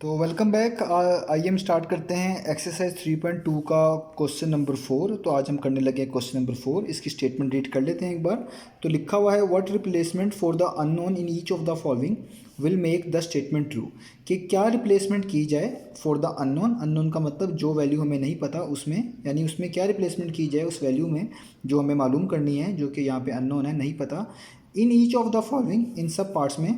तो welcome back. आइए हम स्टार्ट करते हैं एक्सरसाइज 3.2 का क्वेश्चन नंबर 4। तो आज हम करने लगे हैं क्वेश्चन नंबर 4। इसकी स्टेटमेंट रीड कर लेते हैं एक बार। तो लिखा हुआ है what replacement for the unknown in each of the following will make the statement true. कि क्या रिप्लेसमेंट की जाए फॉर द अननोन। अननोन का मतलब जो वैल्यू हमें नहीं पता उसमें, यानी उसमें क्या रिप्लेसमेंट की जाए उस वैल्यू में जो हमें मालूम करनी है, जो कि यहाँ पे अननोन है, नहीं पता। In each of the following, इन सब पार्ट्स में,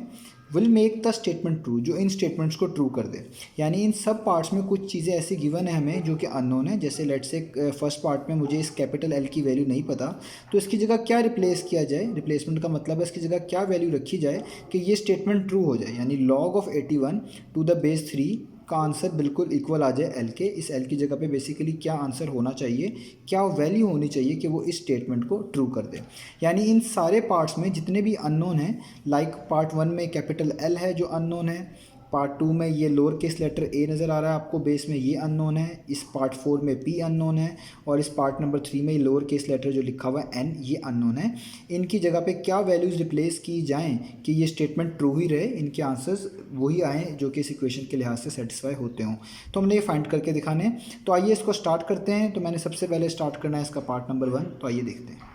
will make the statement true, जो इन स्टेटमेंट्स को ट्रू कर दे। यानी इन सब पार्ट्स में कुछ चीज़ें ऐसी गिवन है हमें जो कि अननोन है। जैसे लेट्स से फर्स्ट पार्ट में मुझे इस कैपिटल एल की वैल्यू नहीं पता, तो इसकी जगह क्या रिप्लेस किया जाए। रिप्लेसमेंट का मतलब है इसकी जगह क्या वैल्यू रखी जाए कि ये स्टेटमेंट ट्रू हो जाए। यानी log of 81 to the base 3 का आंसर बिल्कुल इक्वल आ जाए एल के। इस एल की जगह पे बेसिकली क्या आंसर होना चाहिए, क्या वैल्यू होनी चाहिए कि वो इस स्टेटमेंट को ट्रू कर दे। यानी इन सारे पार्ट्स में जितने भी अननोन हैं, लाइक पार्ट 1 में कैपिटल एल है जो अननोन है, पार्ट 2 में ये लोअर केस लेटर ए नज़र आ रहा है आपको बेस में, ये अननोन है। इस पार्ट 4 में पी अननोन है, और इस पार्ट नंबर 3 में लोअर केस लेटर जो लिखा हुआ है एन, ये अननोन है। इनकी जगह पे क्या वैल्यूज़ रिप्लेस की जाएं कि ये स्टेटमेंट ट्रू ही रहे, इनके आंसर्स वही आएँ जो कि इस इक्वेशन के लिहाज से सेटिस्फाई होते हों। तो हमने ये फाइंड करके दिखाने हैं। तो आइए इसको स्टार्ट करते हैं। तो मैंने सबसे पहले स्टार्ट करना है इसका पार्ट नंबर 1। तो आइए देखते हैं।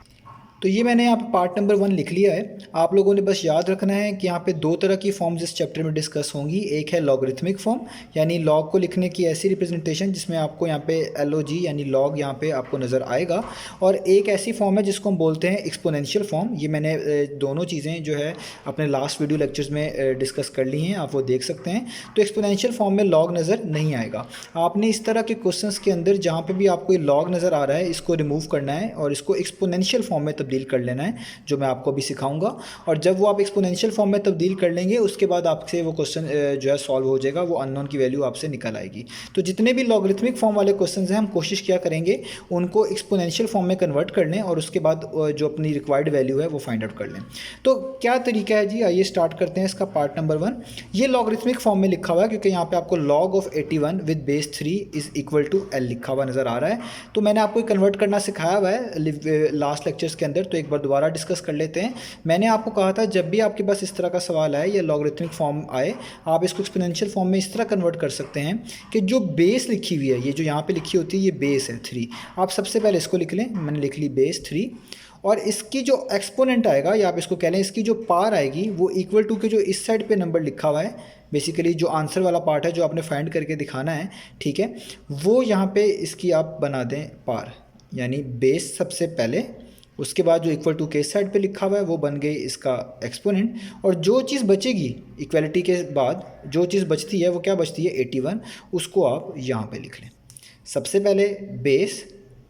तो ये मैंने यहाँ पे पार्ट नंबर 1 लिख लिया है। आप लोगों ने बस याद रखना है कि यहाँ पे दो तरह की फॉर्म्स इस चैप्टर में डिस्कस होंगी। एक है लॉगरिथमिक फॉर्म, यानी लॉग को लिखने की ऐसी रिप्रेजेंटेशन जिसमें आपको यहाँ पे LOG यानी लॉग यहाँ पे आपको नज़र आएगा। और एक ऐसी फॉर्म है जिसको हम बोलते हैं एक्सपोनेंशियल फॉर्म। ये मैंने दोनों चीज़ें जो है अपने लास्ट वीडियो लेक्चर्स में डिस्कस कर ली हैं, आप वो देख सकते हैं। तो एक्सपोनेंशियल फॉर्म में लॉग नज़र नहीं आएगा। आपने इस तरह के क्वेश्चंस के अंदर जहाँ पे भी आपको ये लॉग नज़र आ रहा है, इसको रिमूव करना है और इसको एक्सपोनेंशियल फॉर्म में तब्दील कर लेना है, जो मैं आपको अभी सिखाऊंगा। और जब वो आप एक्सपोनेंशियल फॉर्म में तब्दील कर लेंगे, उसके बाद आपसे वो क्वेश्चन जो है सॉल्व हो जाएगा, वो अननोन की वैल्यू आपसे निकल आएगी। तो जितने भी लॉगरिथमिक फॉर्म वाले क्वेश्चन हैं, हम कोशिश किया करेंगे उनको एक्सपोनेंशियल फॉर्म में कन्वर्ट कर लें और उसके बाद जो अपनी रिक्वायर्ड वैल्यू है वो फाइंड आउट कर लें। तो क्या तरीका है जी, आइए स्टार्ट करते हैं इसका पार्ट नंबर 1। ये लॉगरिथमिक फॉर्म में लिखा हुआ है क्योंकि यहाँ पे आपको log of 81 with base 3 is equal to L लिखा हुआ नज़र आ रहा है। तो मैंने आपको कन्वर्ट करना सिखाया हुआ है लास्ट लेक्चर्स के अंदर, तो एक बार दोबारा डिस्कस कर लेते हैं। मैंने आपको कहा था जब भी आपके पास इस तरह का सवाल आए या लॉगरिथमिक फॉर्म आए, आप इसको एक्सपोनेंशियल फॉर्म में इस तरह कन्वर्ट कर सकते हैं कि जो बेस लिखी हुई है, ये जो यहाँ पे लिखी होती है, ये बेस है 3। आप सबसे पहले इसको लिख लें। मैंने लिख ली बेस 3, और इसकी जो एक्सपोनेंट आएगा, या आप इसको कह लें इसकी जो पार आएगी, वो इक्वल टू के जो इस साइड पे नंबर लिखा हुआ है, बेसिकली जो आंसर वाला पार्ट है जो आपने फाइंड करके दिखाना है, ठीक है, वो यहाँ पे इसकी आप बना दें पार। यानी बेस सबसे पहले, उसके बाद जो इक्वल टू के इस साइड पे लिखा हुआ है वो बन गई इसका एक्सपोनेंट। और जो चीज़ बचेगी इक्वलिटी के बाद, जो चीज़ बचती है वो क्या बचती है, 81, उसको आप यहाँ पे लिख लें। सबसे पहले बेस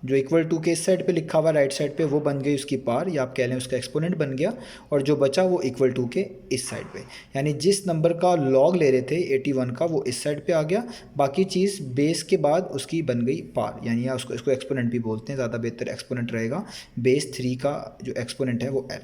जो इक्वल टू के इस साइड पे लिखा हुआ राइट साइड पे, वो बन गई उसकी पार, या आप कह लें उसका एक्सपोनेंट बन गया। और जो बचा वो इक्वल टू के इस साइड पे, यानी जिस नंबर का लॉग ले रहे थे 81 का, वो इस साइड पे आ गया। बाकी चीज़ बेस के बाद उसकी बन गई पार, यानी या उसको इसको एक्सपोनेंट भी बोलते हैं, ज़्यादा बेहतर एक्सपोनेंट रहेगा। बेस 3 का जो एक्सपोनेंट है वो एल।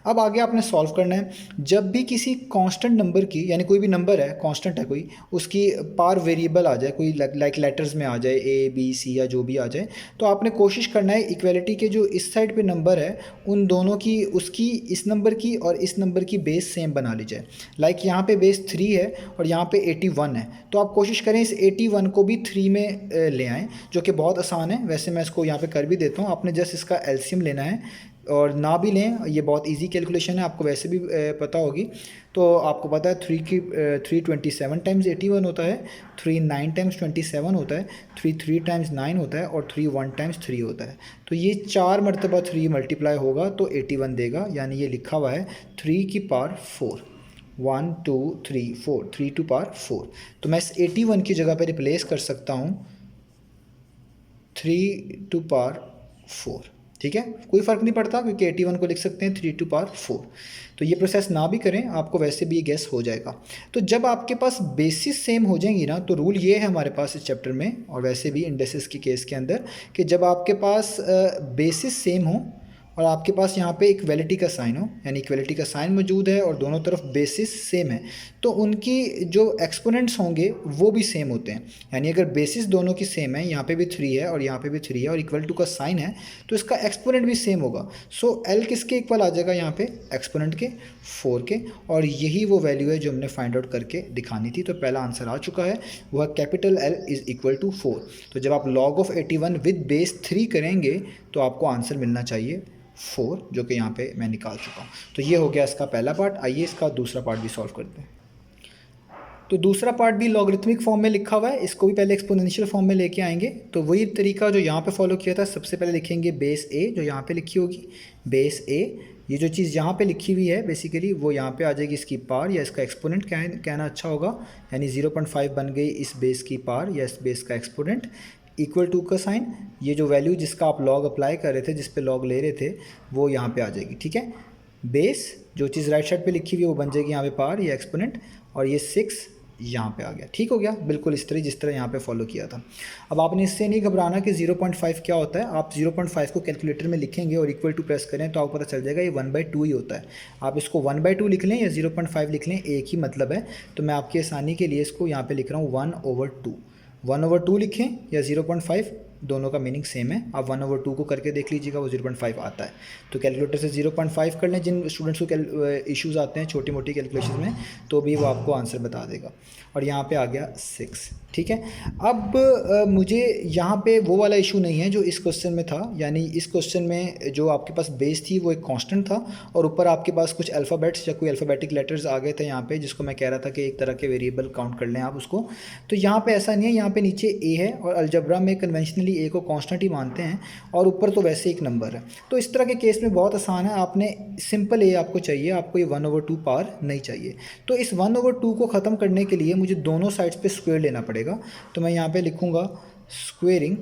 अब आगे आपने सॉल्व करना है। जब भी किसी कांस्टेंट नंबर की, यानी कोई भी नंबर है कांस्टेंट है कोई, उसकी पार वेरिएबल आ जाए, कोई लाइक लेटर्स में आ जाए, A B C या जो भी आ जाए, तो आपने कोशिश करना है इक्वलिटी के जो इस साइड पे नंबर है, उन दोनों की, उसकी इस नंबर की और इस नंबर की बेस सेम बना ली जाए। लाइक यहाँ पे बेस 3 है और यहाँ पे 81 है, तो आप कोशिश करें इस 81 को भी 3 में ले आएँ, जो कि बहुत आसान है। वैसे मैं इसको यहाँ पे कर भी देता हूँ। आपने जस्ट इसका एलसीएम लेना है, और ना भी लें, ये बहुत इजी कैलकुलेशन है, आपको वैसे भी पता होगी। तो आपको पता है 3 27 टाइम्स 81 होता है, 3 9 टाइम्स 27 होता है, 3 टाइम्स 9 होता है, और 3 1 टाइम्स 3 होता है। तो ये 4 मरतबा 3 मल्टीप्लाई होगा तो 81 देगा। यानी ये लिखा हुआ है 3 की पावर 4, 1 2 3 4, 3 टू पावर 4। तो मैं इस 81 की जगह पर रिप्लेस कर सकता हूँ 3 टू पावर 4। ठीक है, कोई फ़र्क नहीं पड़ता क्योंकि 81 को लिख सकते हैं 3 टू पावर 4। तो ये प्रोसेस ना भी करें, आपको वैसे भी ये गेस हो जाएगा। तो जब आपके पास बेसिस सेम हो जाएंगी ना, तो रूल ये है हमारे पास इस चैप्टर में, और वैसे भी इंडेसिस के केस के अंदर, कि जब आपके पास बेसिस सेम हो और आपके पास यहाँ पे इक्वलिटी का साइन हो, यानी इक्वलिटी का साइन मौजूद है और दोनों तरफ बेसिस सेम है, तो उनकी जो एक्सपोनेंट्स होंगे वो भी सेम होते हैं। यानी अगर बेसिस दोनों की सेम है, यहाँ पे भी 3 है और यहाँ पे भी 3 है और इक्वल टू का साइन है, तो इसका एक्सपोनेंट भी सेम होगा। सो L किसके इक्वल आ जाएगा यहाँ पे, एक्सपोनेंट के, 4 के। और यही वो वैल्यू है जो हमने फाइंड आउट करके दिखानी थी। तो पहला आंसर आ चुका है, वह capital L is equal to 4। तो जब आप log ऑफ 81 विद बेस 3 करेंगे तो आपको आंसर मिलना चाहिए 4, जो कि यहाँ पे मैं निकाल चुका हूँ। तो ये हो गया इसका पहला पार्ट। आइए इसका दूसरा पार्ट भी सॉल्व करते हैं। तो दूसरा पार्ट भी लॉगरिथमिक फॉर्म में लिखा हुआ है, इसको भी पहले एक्सपोनेंशियल फॉर्म में लेके आएंगे। तो वही तरीका जो यहाँ पे फॉलो किया था, सबसे पहले लिखेंगे बेस ए, जो यहाँ पे लिखी होगी बेस ए। ये जो चीज़ यहाँ पे लिखी हुई है बेसिकली वो यहाँ पे आ जाएगी इसकी पार, या इसका एक्सपोनेंट कहना अच्छा होगा। यानी 0.5 बन गई इस बेस की पार या इस बेस का एक्सपोनेंट, इक्वल टू का साइन। ये जो वैल्यू जिसका आप लॉग अप्लाई कर रहे थे, जिस पे लॉग ले रहे थे, वो यहाँ पे आ जाएगी। ठीक है, बेस जो चीज़ राइट साइड पे लिखी हुई है वो बन जाएगी यहाँ पे पार या एक्सपोनेंट, और ये 6 यहाँ पे आ गया। ठीक हो गया, बिल्कुल इस तरह जिस तरह यहाँ पे फॉलो किया था। अब आपने इससे नहीं घबराना कि 0.5 क्या होता है। आप 0.5 को कैलकुलेटर में लिखेंगे और इक्वल टू प्रेस करें तो आपको पता चल जाएगा ये 1/2 ही होता है। आप इसको 1/2 लिख लें या 0.5 लिख लें, एक ही मतलब है। तो मैं आपकी आसानी के लिए इसको यहाँ पे लिख रहा हूँ 1/2। 1/2 लिखें या 0.5, दोनों का मीनिंग सेम है। आप 1/2 को करके देख लीजिएगा, वो 0.5 आता है। तो कैलकुलेटर से 0.5 कर लें। जिन स्टूडेंट्स को इश्यूज़ आते हैं छोटी मोटी कैलकुलेशन में, तो भी वो आपको आंसर बता देगा। और यहाँ पे आ गया 6। ठीक है, अब मुझे यहाँ पे वो वाला इशू नहीं है जो इस क्वेश्चन में था। यानी इस क्वेश्चन में जो आपके पास बेस थी वो एक कांस्टेंट था, और ऊपर आपके पास कुछ अल्फ़ाबेट्स या कोई अल्फ़ाबेटिक लेटर्स आ गए थे यहाँ पे, जिसको मैं कह रहा था कि एक तरह के वेरिएबल काउंट कर लें आप उसको। तो यहाँ पे ऐसा नहीं है, यहाँ पे नीचे ए है और अलजबरा में कन्वेंशनली ए को कांस्टेंट ही मानते हैं, और ऊपर तो वैसे एक नंबर है। तो इस तरह के केस में बहुत आसान है, आपने सिंपल ए आपको चाहिए, आपको ये 1/2 पार नहीं चाहिए। तो इस 1/2 को ख़त्म करने के लिए मुझे दोनों साइड्स पे स्क्वायर लेना पड़ेगा। तो मैं यहाँ पे लिखूँगा स्क्वेयरिंग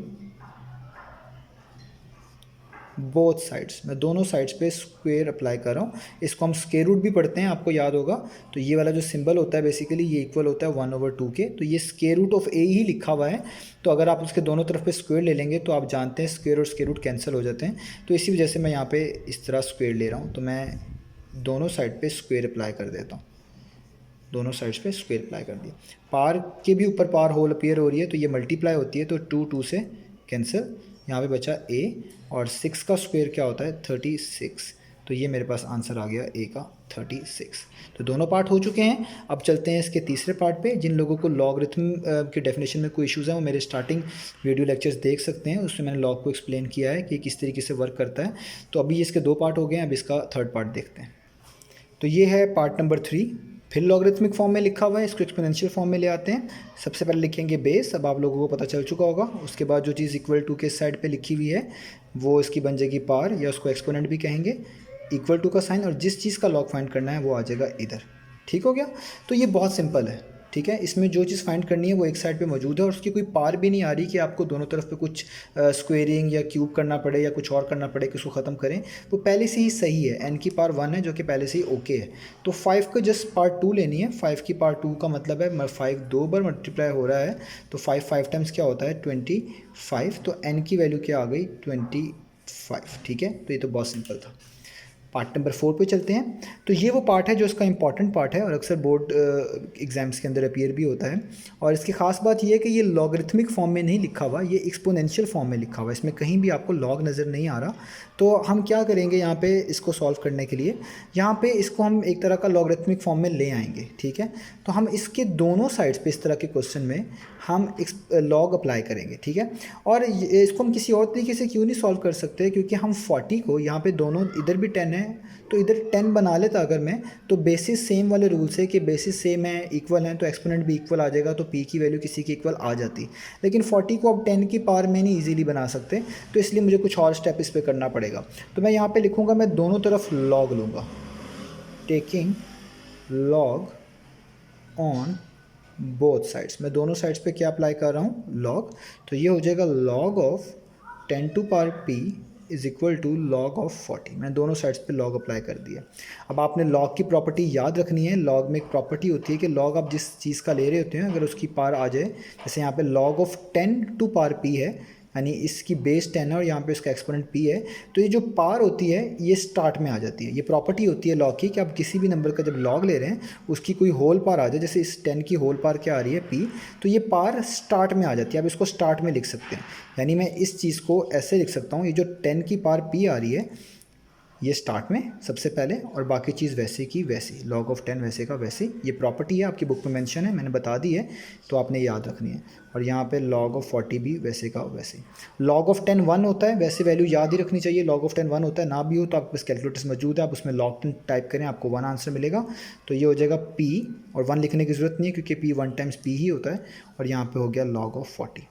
बोथ साइड्स। मैं दोनों साइड्स पे स्क्वायर अप्लाई कर रहा हूँ। इसको हम स्क्वायर रूट भी पढ़ते हैं, आपको याद होगा। तो ये वाला जो सिंबल होता है बेसिकली ये इक्वल होता है 1/2 के। तो ये स्क्वायर रूट ऑफ ए ही लिखा हुआ है। तो अगर आप उसके दोनों तरफ पे स्क्वायर ले लेंगे तो आप जानते हैं स्क्वायर और स्क्वायर रूट कैंसिल हो जाते हैं। तो इसी वजह से मैं यहाँ पे इस तरह स्क्वायर ले रहा हूँ। तो मैं दोनों साइड पर स्क्वायर अप्लाई कर देता हूँ। दोनों साइड्स पे स्क्वायर अप्लाई कर दिया। पार के भी ऊपर पार होल अपीयर हो रही है, तो ये मल्टीप्लाई होती है, तो 2 से कैंसिल। यहाँ पे बचा ए, और 6 का स्क्वायर क्या होता है 36। तो ये मेरे पास आंसर आ गया ए का 36। तो दोनों पार्ट हो चुके हैं। अब चलते हैं इसके तीसरे पार्ट पे। जिन लोगों को लॉगरिथम की डेफिनेशन में कोई इश्यूज़ हैं वो मेरे स्टार्टिंग वीडियो लेक्चर्स देख सकते हैं, उसमें मैंने लॉग को एक्सप्लेन किया है कि किस तरीके से वर्क करता है। तो अभी इसके 2 पार्ट हो गए हैं, अब इसका थर्ड पार्ट देखते हैं। तो ये है पार्ट नंबर 3। फिर लॉगरिथमिक फॉर्म में लिखा हुआ है, इसको एक्सपोनेंशियल फॉर्म में ले आते हैं। सबसे पहले लिखेंगे बेस, अब आप लोगों को पता चल चुका होगा। उसके बाद जो चीज़ इक्वल टू के साइड पे लिखी हुई है वो इसकी बन जाएगी पार, या उसको एक्सपोनेंट भी कहेंगे, इक्वल टू का साइन, और जिस चीज़ का लॉग फाइंड करना है वो आ जाएगा इधर। ठीक हो गया। तो ये बहुत सिंपल है। ठीक है, इसमें जो चीज़ फाइंड करनी है वो एक साइड पे मौजूद है, और उसकी कोई पार भी नहीं आ रही कि आपको दोनों तरफ पे कुछ स्क्वेयरिंग या क्यूब करना पड़े या कुछ और करना पड़े कि उसको ख़त्म करें। वो पहले से ही सही है, n की पार 1 है जो कि पहले से ही ओके है। तो 5 को जस्ट पार्ट 2 लेनी है। 5 की पार्ट 2 का मतलब है 5 2 बार मल्टीप्लाई हो रहा है, तो 5 टाइम्स क्या होता है 25। तो n की वैल्यू क्या आ गई 25। ठीक है, तो ये तो बहुत सिंपल था। पार्ट नंबर 4 पे चलते हैं। तो ये वो पार्ट है जो इसका इंपॉर्टेंट पार्ट है और अक्सर बोर्ड एग्जाम्स के अंदर अपीयर भी होता है। और इसकी ख़ास बात ये है कि ये लॉगरिथमिक फॉर्म में नहीं लिखा हुआ, ये एक्सपोनेंशियल फॉर्म में लिखा हुआ है। इसमें कहीं भी आपको लॉग नज़र नहीं आ रहा। तो हम क्या करेंगे यहाँ पे इसको सॉल्व करने के लिए, यहाँ पे इसको हम एक तरह का लॉगरिथमिक फॉर्म में ले आएंगे। ठीक है, तो हम इसके दोनों साइड्स पे इस तरह के क्वेश्चन में हम लॉग अप्लाई करेंगे। ठीक है, और इसको हम किसी और तरीके से क्यों नहीं सॉल्व कर सकते, क्योंकि हम 40 को यहाँ पे दोनों इधर भी 10 है तो इधर 10 बना लेता अगर मैं, तो बेसिस सेम वाले रूल से कि बेसिस सेम है इक्वल है तो एक्सपोनेंट भी इक्वल आ जाएगा, तो p की वैल्यू किसी की इक्वल आ जाती। लेकिन 40 को अब 10 की पावर में नहीं ईजिली बना सकते, तो इसलिए मुझे कुछ और स्टेप इस पर करना पड़ेगा। तो मैं यहाँ पे लिखूँगा, मैं दोनों तरफ लॉग लूँगा, taking log on both sides. मैं दोनों साइड्स पे क्या अप्लाई कर रहा हूँ लॉग। तो ये हो जाएगा log of 10 to power p is equal to log of 40। मैं दोनों साइड्स पे लॉग अप्लाई कर दिया। अब आपने लॉग की प्रॉपर्टी याद रखनी है। लॉग में एक प्रॉपर्टी होती है कि लॉग आप जिस चीज़ का ले रहे होते हैं अगर उसकी पार आ जाए, जैसे यहाँ पे log of 10 to power p है, यानी इसकी बेस 10 है और यहाँ पे इसका एक्सपोनेंट p है, तो ये जो पार होती है ये स्टार्ट में आ जाती है। ये प्रॉपर्टी होती है लॉग की कि आप किसी भी नंबर का जब लॉग ले रहे हैं उसकी कोई होल पार आ जाए, जैसे इस 10 की होल पार क्या आ रही है p, तो ये पार स्टार्ट में आ जाती है। आप इसको स्टार्ट में लिख सकते हैं, यानी मैं इस चीज़ को ऐसे लिख सकता हूँ, ये जो 10 की पार p आ रही है ये स्टार्ट में सबसे पहले, और बाकी चीज़ वैसे की वैसी, log ऑफ 10 वैसे का वैसे। ये प्रॉपर्टी है, आपकी बुक में मेंशन है, मैंने बता दी है, तो आपने याद रखनी है। और यहाँ पे log ऑफ 40 भी वैसे का वैसे। log ऑफ 10 1 होता है, वैसे वैल्यू याद ही रखनी चाहिए। log ऑफ 10 1 होता है, ना भी हो तो आपके पास कैलकुलेटर्स मौजूद है, आप उसमें log 10 टाइप करें, आपको 1 आंसर मिलेगा। तो ये हो जाएगा p, और 1 लिखने की ज़रूरत नहीं है क्योंकि p 1 टाइम्स p ही होता है। और यहाँ पर हो गया log ऑफ 40।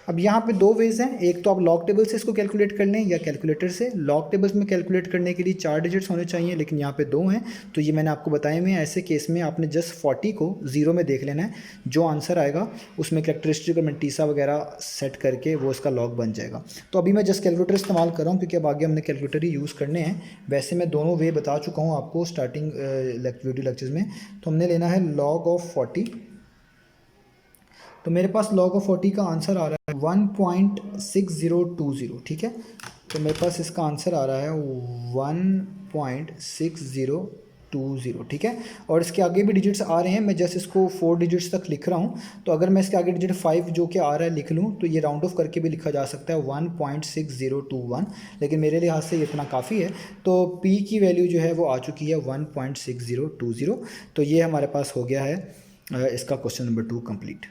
अब यहाँ पे दो वेज हैं, एक तो आप लॉग टेबल से इसको कैलकुलेट कर लें या कैलकुलेटर से। लॉग टेबल्स में कैलकुलेट करने के लिए 4 डिजिट्स होने चाहिए, लेकिन यहाँ पे 2 हैं, तो ये मैंने आपको बताए हुए हैं। ऐसे केस में आपने जस्ट 40 को 0 में देख लेना है, जो आंसर आएगा उसमें कैरेक्टरिस्टिक और मेंटीसा वगैरह सेट करके वो इसका लॉग बन जाएगा। तो अभी मैं जस्ट कैलकुलेटर इस्तेमाल कर रहा हूँ क्योंकि अब आगे हमने कैलकुलेटर ही यूज़ करने हैं। वैसे मैं दोनों वे बता चुका हूँ आपको स्टार्टिंग वीडियो लेक्चर्स में। तो हमने लेना है लॉग ऑफ 40, तो मेरे पास log ऑफ 40 का आंसर आ रहा है 1.6020, ठीक है। तो मेरे पास इसका आंसर आ रहा है 1.6020, ठीक है। और इसके आगे भी डिजिट्स आ रहे हैं, मैं जस्ट इसको 4 डिजिट्स तक लिख रहा हूँ। तो अगर मैं इसके आगे डिजिट 5 जो कि आ रहा है लिख लूँ तो ये राउंड ऑफ करके भी लिखा जा सकता है 1.6021, लेकिन मेरे लिहाज से इतना काफ़ी है। तो p की वैल्यू जो है वो आ चुकी है 1.6020। तो ये हमारे पास हो गया है इसका क्वेश्चन नंबर 2 कंप्लीट।